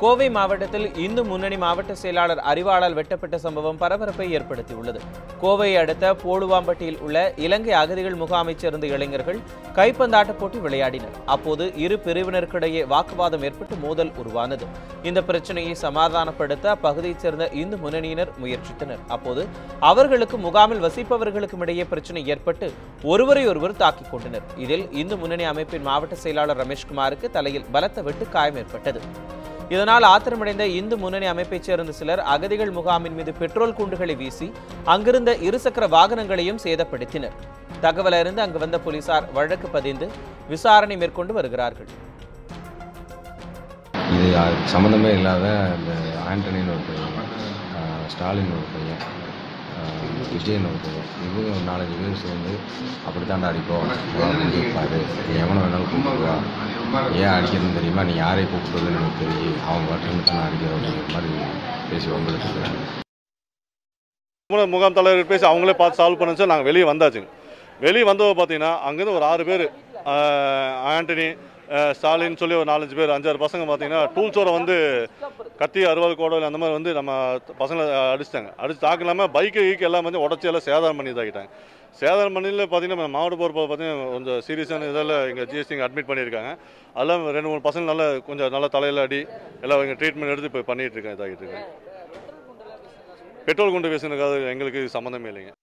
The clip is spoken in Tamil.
கோவை மாவட்டத்தில் இந்து முன்னணி மாவட்ட செயலாளர் அறிவாளால் வெட்டப்பட்ட சம்பவம் பரபரப்பை ஏற்படுத்தியுள்ளது. கோவையை அடுத்த போடுவாம்பட்டியில் உள்ள இலங்கை அகதிகள் முகாமைச் சேர்ந்த இளைஞர்கள் கைப்பந்தாட்ட போட்டி விளையாடினர். அப்போது இரு பிரிவினருக்கிடையே வாக்குவாதம் ஏற்பட்டு மோதல் உருவானது. இந்த பிரச்சனையை சமாதானப்படுத்த அப்பகுதியைச் சேர்ந்த இந்து முன்னணியினர் முயற்சித்தனர். அப்போது அவர்களுக்கு முகாமில் வசிப்பவர்களுக்கும் இடையே பிரச்சனை ஏற்பட்டு ஒருவரையொருவர் தாக்கிக் கொண்டனர். இதில் இந்து முன்னணி அமைப்பின் மாவட்ட செயலாளர் ரமேஷ்குமாருக்கு தலையில் பலத்த வெட்டு காயம் ஏற்பட்டது. இதனால் ஆத்திரமடைந்த இந்து முன்னணி அமைப்பைச் சேர்ந்த சிலர் அகதிகள் முகாமின் மீது பெட்ரோல் குண்டுகளை வீசி அங்கிருந்த இருசக்கர வாகனங்களையும் சேதப்படுத்தினர். தகவல் அறிந்து அங்கு வந்த போலீசார் வழக்கு பதிந்து விசாரணை மேற்கொண்டு வருகிறார்கள். இது சம்மந்தமே இல்லாத இந்த ஆண்டனின்னு ஒரு பையன், ஸ்டாலின் ஒரு பையன், விஜயன் ஒரு பையன், இது ஒரு 4-5 பேர் சேர்ந்து அப்படித்தாண்டா அடிப்போம் பாரு, நீ எவனை வேணாலும் கூப்பிடுவா, ஏன் அடிக்கிறதுன்னு தெரியுமா, நீ யாரை கூப்பிடுறதுன்னு எனக்கு தெரியும், அவங்க வட்டன்னு தான் அடிக்கிறோம் அப்படிங்கிற மாதிரி பேசி வந்துட்டு இருக்கிறாங்க. முகாம் தலைவர் பேசி அவங்களே பார்த்து சால்வ் பண்ணுச்சு. நாங்கள் வெளியே வந்தாச்சுங்க. வெளியே வந்தவங்க பார்த்தீங்கன்னா அங்கேருந்து ஒரு 6 பேர், ஆண்டனி, ஸ்டாலின் சொல்லி ஒரு 4-5 பேர், 5-6 பசங்க பார்த்தீங்கன்னா டூல்ஸோட வந்து கத்தி, அறுவாள், கோடல் அந்த மாதிரி வந்து நம்ம பசங்களை அடிச்சிட்டாங்க. அடிச்சு தாக்கலாமல் பைக்கு எல்லாம் வந்து உடச்சி எல்லாம் சேதாரம் பண்ணி இதாகிட்டாங்க. சேதாரம் பண்ணியில் பார்த்தீங்கன்னா மாவட்ட பொறுப்பை பார்த்தீங்கன்னா கொஞ்சம் சீரியஸான இதெல்லாம் எங்கள் ஜிஎஸ்டி அட்மிட் பண்ணியிருக்காங்க. அதெல்லாம் 2-3 பசங்க நல்லா தலையில் அடி எல்லாம் எங்கள் ட்ரீட்மெண்ட் எடுத்து இப்போ பண்ணிகிட்டு இருக்கேன், இதாகிட்டு இருக்கேன். பெட்ரோல் குண்டு வீசினதுக்காக எங்களுக்கு சம்மந்தமே இல்லைங்க.